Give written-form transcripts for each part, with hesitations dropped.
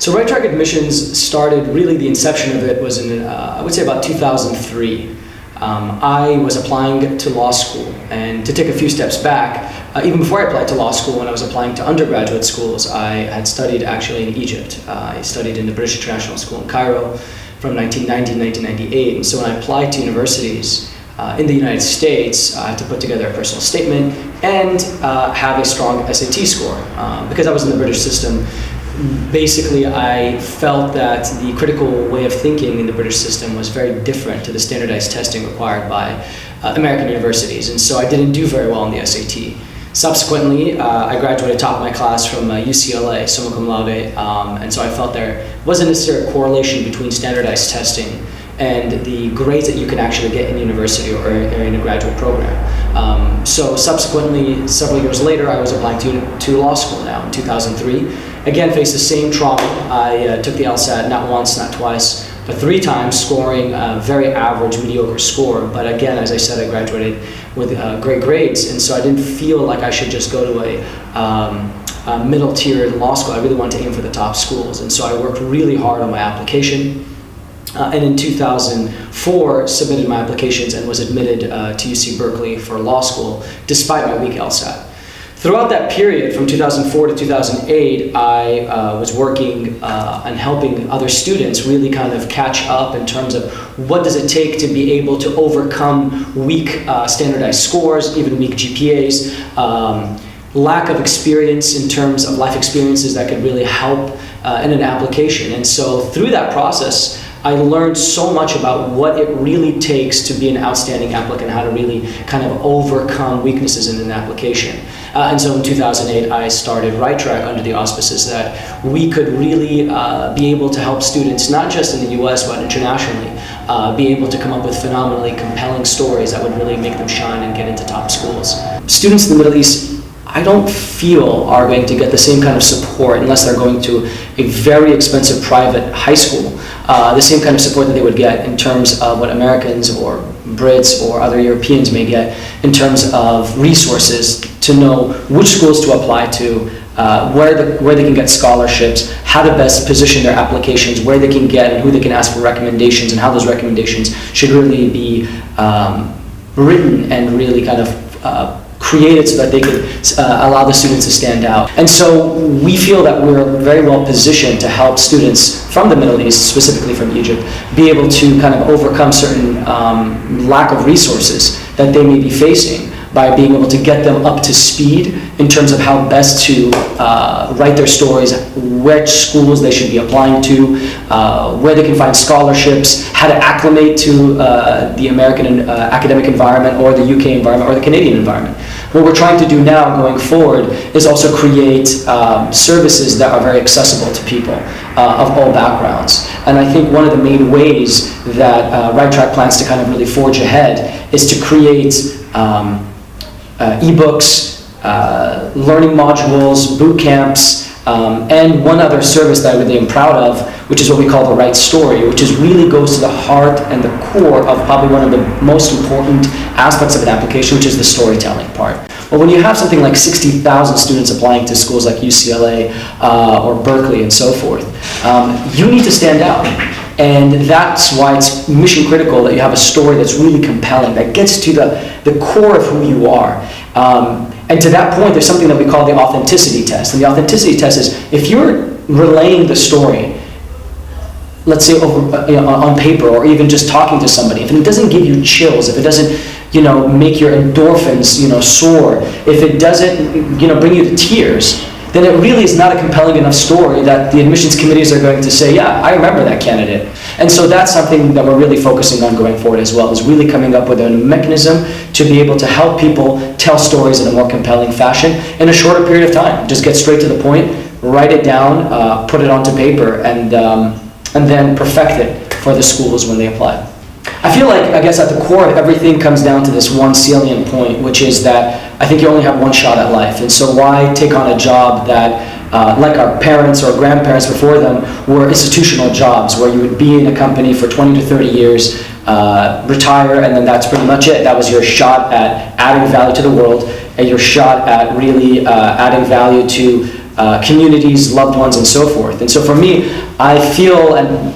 So right track admissions started, really the inception of it was in, I would say about 2003. I was applying to law school, and to take a few steps back, even before I applied to law school, when I was applying to undergraduate schools, I had studied actually in Egypt. I studied in the British International School in Cairo from 1990 to 1998. And so when I applied to universities in the United States, I had to put together a personal statement and have a strong SAT score. Because I was in the British system, basically I felt that the critical way of thinking in the British system was very different to the standardized testing required by American universities, and so I didn't do very well in the SAT. Subsequently, I graduated top of my class from UCLA, summa cum laude, and so I felt there wasn't necessarily a correlation between standardized testing and the grades that you can actually get in university or in a graduate program. So subsequently, several years later, I was applying to law school now in 2003. Again, faced the same trauma. I took the LSAT not once, not twice, but 3 times, scoring a very average, mediocre score. But again, as I said, I graduated with great grades, and so I didn't feel like I should just go to a middle-tier law school. I really wanted to aim for the top schools, and so I worked really hard on my application. And in 2004, submitted my applications and was admitted to UC Berkeley for law school, despite my weak LSAT. Throughout that period, from 2004 to 2008, I was working and helping other students really kind of catch up in terms of what does it take to be able to overcome weak standardized scores, even weak GPAs, lack of experience in terms of life experiences that could really help in an application. And so through that process, I learned so much about what it really takes to be an outstanding applicant, how to really kind of overcome weaknesses in an application. And so in 2008, I started Right Track under the auspices that we could really be able to help students, not just in the US, but internationally, be able to come up with phenomenally compelling stories that would really make them shine and get into top schools. Students in the Middle East, I don't feel are going to get the same kind of support unless they're going to a very expensive private high school, the same kind of support that they would get in terms of what Americans or Brits or other Europeans may get in terms of resources to know which schools to apply to, where they can get scholarships, how to best position their applications, where they can get and who they can ask for recommendations, and how those recommendations should really be written and really kind of created so that they could allow the students to stand out. And so we feel that we're very well positioned to help students from the Middle East, specifically from Egypt, be able to kind of overcome certain lack of resources that they may be facing by being able to get them up to speed in terms of how best to write their stories, which schools they should be applying to, where they can find scholarships, how to acclimate to the American academic environment or the UK environment or the Canadian environment. What we're trying to do now going forward is also create services that are very accessible to people of all backgrounds. And I think one of the main ways that Right Track plans to kind of really forge ahead is to create ebooks, learning modules, boot camps, and one other service that I really am proud of, which is what we call the Right Story, which is really goes to the heart and the core of probably one of the most important aspects of an application, which is the storytelling part. Well, when you have something like 60,000 students applying to schools like UCLA or Berkeley and so forth, you need to stand out. And that's why it's mission critical that you have a story that's really compelling, that gets to the core of who you are. And to that point, there's something that we call the authenticity test. And the authenticity test is if you're relaying the story, let's say over, on paper or even just talking to somebody, if it doesn't give you chills, if it doesn't make your endorphins soar, if it doesn't bring you to tears, then it really is not a compelling enough story that the admissions committees are going to say, yeah, I remember that candidate. And so that's something that we're really focusing on going forward as well, is really coming up with a mechanism to be able to help people tell stories in a more compelling fashion in a shorter period of time. Just get straight to the point, write it down, put it onto paper, and then perfect it for the schools when they apply. I feel like, I guess at the core of everything comes down to this one salient point, which is that I think you only have one shot at life. And so why take on a job that, like our parents or grandparents before them, were institutional jobs where you would be in a company for 20 to 30 years, retire, and then that's pretty much it. That was your shot at adding value to the world, and your shot at really adding value to communities, loved ones, and so forth. And so for me, I feel, and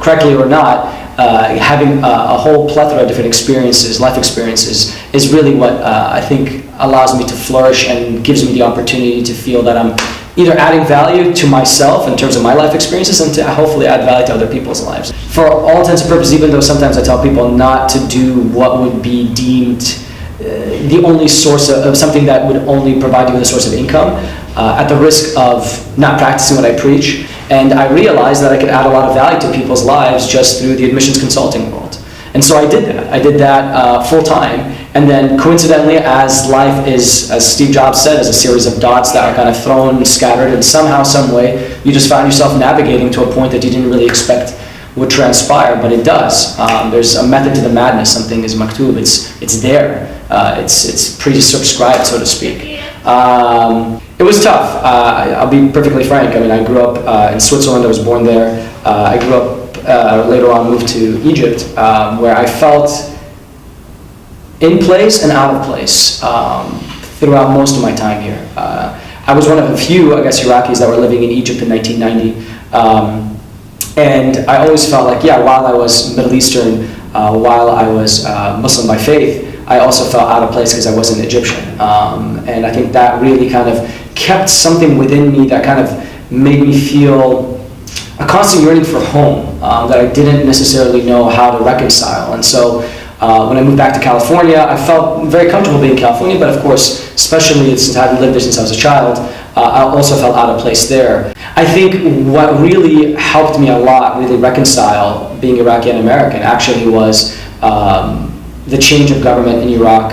correctly or not, having a whole plethora of different experiences, life experiences, is really what I think allows me to flourish and gives me the opportunity to feel that I'm either adding value to myself in terms of my life experiences and to hopefully add value to other people's lives. For all intents and purposes, even though sometimes I tell people not to do what would be deemed the only source of something that would only provide you with a source of income, at the risk of not practicing what I preach. And I realized that I could add a lot of value to people's lives just through the admissions consulting world. And so I did that. I did that full time. And then coincidentally, as life is, as Steve Jobs said, is a series of dots that are kind of thrown, scattered, and somehow, some way, you just found yourself navigating to a point that you didn't really expect would transpire, but it does. There's a method to the madness. Something is maktub. It's there. It's pre-subscribed, so to speak. It was tough. I'll be perfectly frank. I mean, I grew up in Switzerland. I was born there. I grew up, later on moved to Egypt, where I felt in place and out of place throughout most of my time here. I was one of a few, I guess, Iraqis that were living in Egypt in 1990. And I always felt like, while I was Middle Eastern, while I was Muslim by faith, I also felt out of place because I wasn't Egyptian. And I think that really kind of kept something within me that kind of made me feel a constant yearning for home that I didn't necessarily know how to reconcile. And so when I moved back to California, I felt very comfortable being in California, but of course, especially since I hadn't lived there since I was a child, I also felt out of place there. I think what really helped me a lot, really reconcile being Iraqi and American, actually was the change of government in Iraq.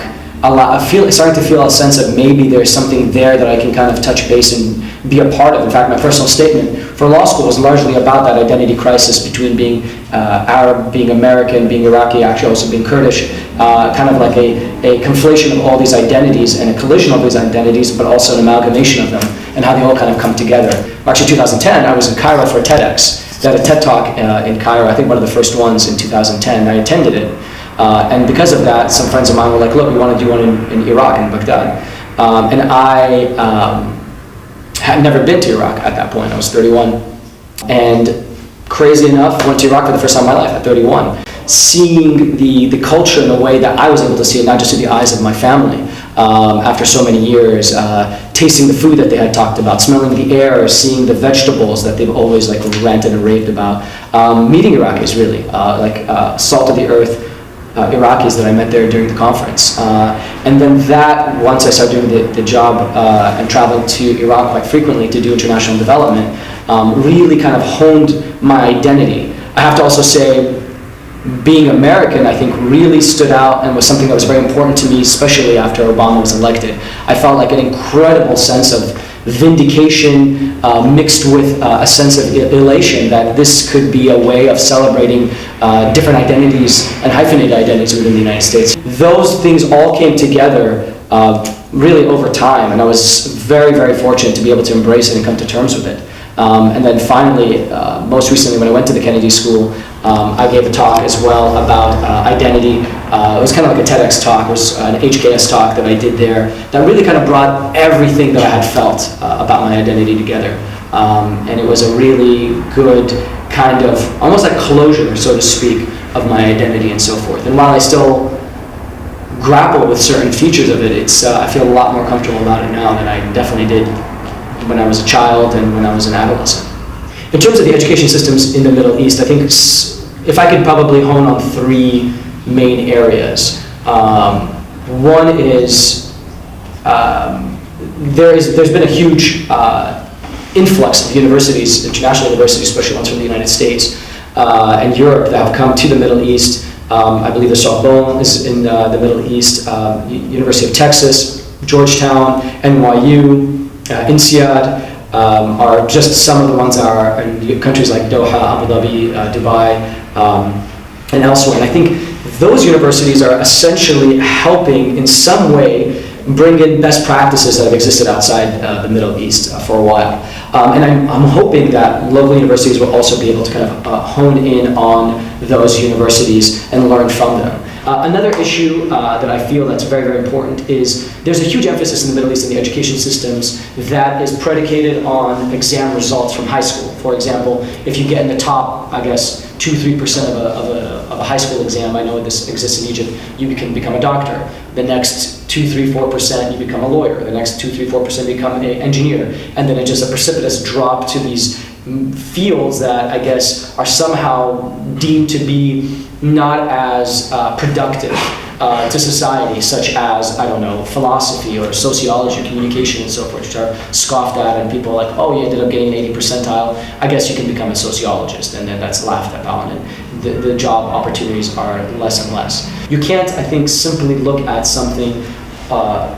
Starting to feel a sense of maybe there's something there that I can kind of touch base and be a part of. In fact, my personal statement for law school was largely about that identity crisis between being Arab, being American, being Iraqi, actually also being Kurdish, kind of like a conflation of all these identities and a collision of these identities, but also an amalgamation of them and how they all kind of come together. Actually, 2010, I was in Cairo for a TEDx. They had a TED Talk in Cairo, I think one of the first ones in 2010. I attended it. And because of that, some friends of mine were like, look, we want to do one in Iraq, in Baghdad. And I had never been to Iraq at that point. I was 31. And crazy enough, went to Iraq for the first time in my life at 31. Seeing the culture in a way that I was able to see it, not just through the eyes of my family, after so many years, tasting the food that they had talked about, smelling the air, seeing the vegetables that they've always ranted and raved about, meeting Iraqis really, salt of the earth, Iraqis that I met there during the conference. And then that, once I started doing the job and traveling to Iraq quite frequently to do international development, really kind of honed my identity. I have to also say, being American, I think, really stood out and was something that was very important to me, especially after Obama was elected. I felt like an incredible sense of vindication mixed with a sense of elation that this could be a way of celebrating different identities and hyphenated identities within the United States. Those things all came together really over time, and I was very, very fortunate to be able to embrace it and come to terms with it. And then finally, most recently when I went to the Kennedy School, I gave a talk as well about identity. It was kind of like a TEDx talk. It was an HKS talk that I did there that really kind of brought everything that I had felt about my identity together. And it was a really good kind of, almost like closure, so to speak, of my identity and so forth. And while I still grapple with certain features of it, I feel a lot more comfortable about it now than I definitely did when I was a child and when I was an adolescent. In terms of the education systems in the Middle East, I think if I could probably hone on three main areas. One is there's been a huge influx of universities, international universities, especially ones from the United States and Europe, that have come to the Middle East. I believe the Sorbonne is in the Middle East, University of Texas, Georgetown, NYU, INSEAD, are just some of the ones that are in countries like Doha, Abu Dhabi, Dubai, and elsewhere. And I think those universities are essentially helping in some way bring in best practices that have existed outside the Middle East for a while. And I'm hoping that local universities will also be able to kind of hone in on those universities and learn from them. Another issue that I feel that's very, very important is there's a huge emphasis in the Middle East in the education systems that is predicated on exam results from high school. For example, if you get in the top, I guess, 2-3% of a high school exam, I know this exists in Egypt, you can become a doctor. The next 2-3-4% you become a lawyer. The next 2-3-4% become an engineer. And then it's just a precipitous drop to these fields that I guess are somehow deemed to be not as productive to society, such as, I don't know, philosophy or sociology, communication and so forth, which are scoffed at, and people are like, oh, you ended up getting an 80 percentile, I guess you can become a sociologist, and then that's laughed about, and the job opportunities are less and less. You can't, I think, simply look at something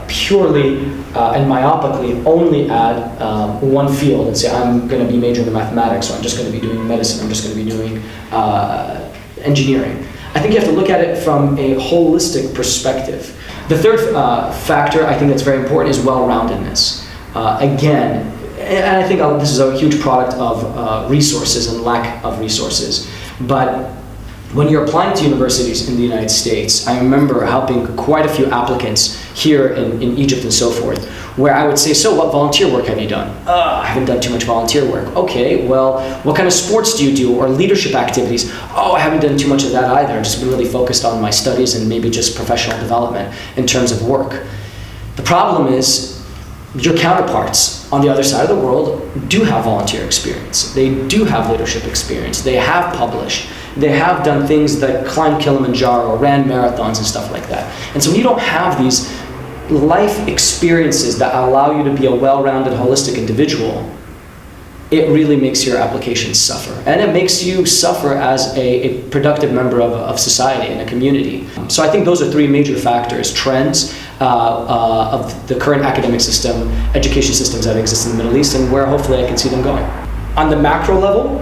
purely and myopically only at one field and say, I'm going to be majoring in mathematics, or I'm just going to be doing medicine, I'm just going to be doing engineering. I think you have to look at it from a holistic perspective. The third factor I think that's very important is well-roundedness. Again, and I think this is a huge product of resources and lack of resources, but when you're applying to universities in the United States, I remember helping quite a few applicants here in Egypt and so forth, where I would say, so what volunteer work have you done? I haven't done too much volunteer work. Okay, well, what kind of sports do you do, or leadership activities? Oh, I haven't done too much of that either. I've just been really focused on my studies and maybe just professional development in terms of work. The problem is, your counterparts on the other side of the world do have volunteer experience. They do have leadership experience. They have published. They have done things like climbed Kilimanjaro, ran marathons and stuff like that. And so when you don't have these life experiences that allow you to be a well-rounded, holistic individual, it really makes your application suffer. And it makes you suffer as a productive member of society and a community. So I think those are three major factors: trends of the current academic system, education systems that exist in the Middle East, and where hopefully I can see them going. On the macro level,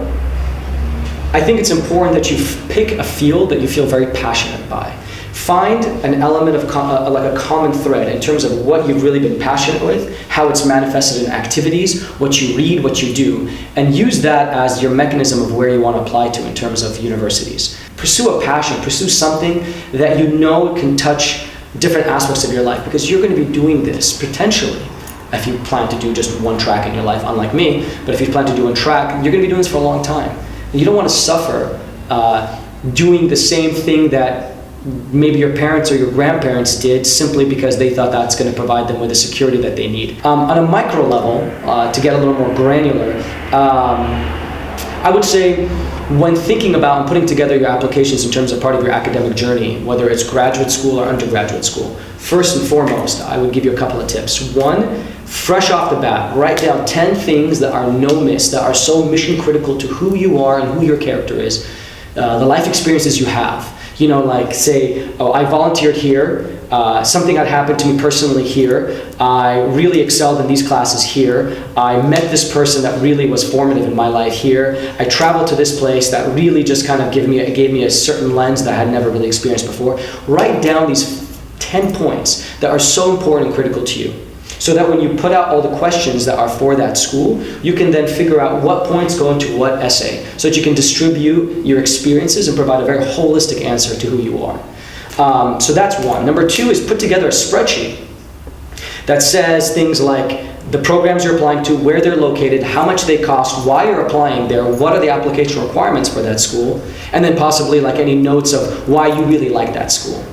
I think it's important that you pick a field that you feel very passionate by. Find an element of like a common thread in terms of what you've really been passionate with, how it's manifested in activities, what you read, what you do, and use that as your mechanism of where you want to apply to in terms of universities. Pursue a passion, pursue something that you know can touch different aspects of your life, because you're going to be doing this potentially if you plan to do just one track in your life, unlike me. But if you plan to do one track, you're going to be doing this for a long time. And you don't want to suffer doing the same thing that maybe your parents or your grandparents did simply because they thought that's going to provide them with the security that they need. On a micro level, to get a little more granular, I would say when thinking about and putting together your applications in terms of part of your academic journey, whether it's graduate school or undergraduate school, first and foremost, I would give you a couple of tips. One, fresh off the bat, write down 10 things that are no-miss, that are so mission critical to who you are and who your character is, the life experiences you have. You know, like say, oh, I volunteered here, something had happened to me personally here, I really excelled in these classes here, I met this person that really was formative in my life here, I traveled to this place that really just kind of gave me a certain lens that I had never really experienced before. Write down these 10 points that are so important and critical to you, so that when you put out all the questions that are for that school, you can then figure out what points go into what essay, so that you can distribute your experiences and provide a very holistic answer to who you are. So that's one. Number two is put together a spreadsheet that says things like the programs you're applying to, where they're located, how much they cost, why you're applying there, what are the application requirements for that school, and then possibly like any notes of why you really like that school.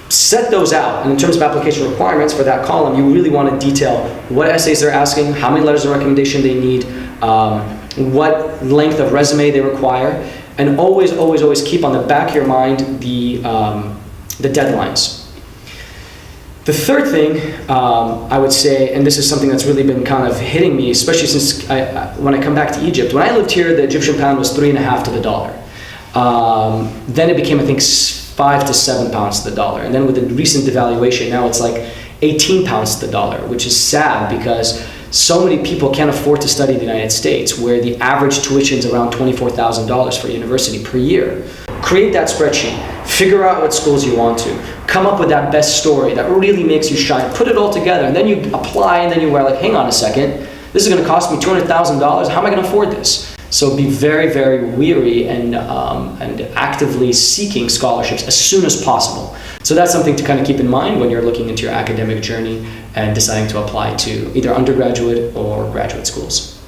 Set those out, and in terms of application requirements for that column, you really want to detail what essays they're asking, how many letters of recommendation they need, what length of resume they require, and always, always, always keep on the back of your mind the deadlines. The third thing I would say, and this is something that's really been kind of hitting me, especially since when I come back to Egypt. When I lived here, the Egyptian pound was 3.5 to the dollar. Then it became, I think, 5 to 7 pounds to the dollar. And then with the recent devaluation, now it's like 18 pounds to the dollar, which is sad because so many people can't afford to study in the United States, where the average tuition is around $24,000 for university per year. Create that spreadsheet, figure out what schools you want to, come up with that best story that really makes you shine, put it all together, and then you apply, and then you were like, hang on a second, this is gonna cost me $200,000, how am I gonna afford this? So be very, very weary and actively seeking scholarships as soon as possible. So that's something to kind of keep in mind when you're looking into your academic journey and deciding to apply to either undergraduate or graduate schools.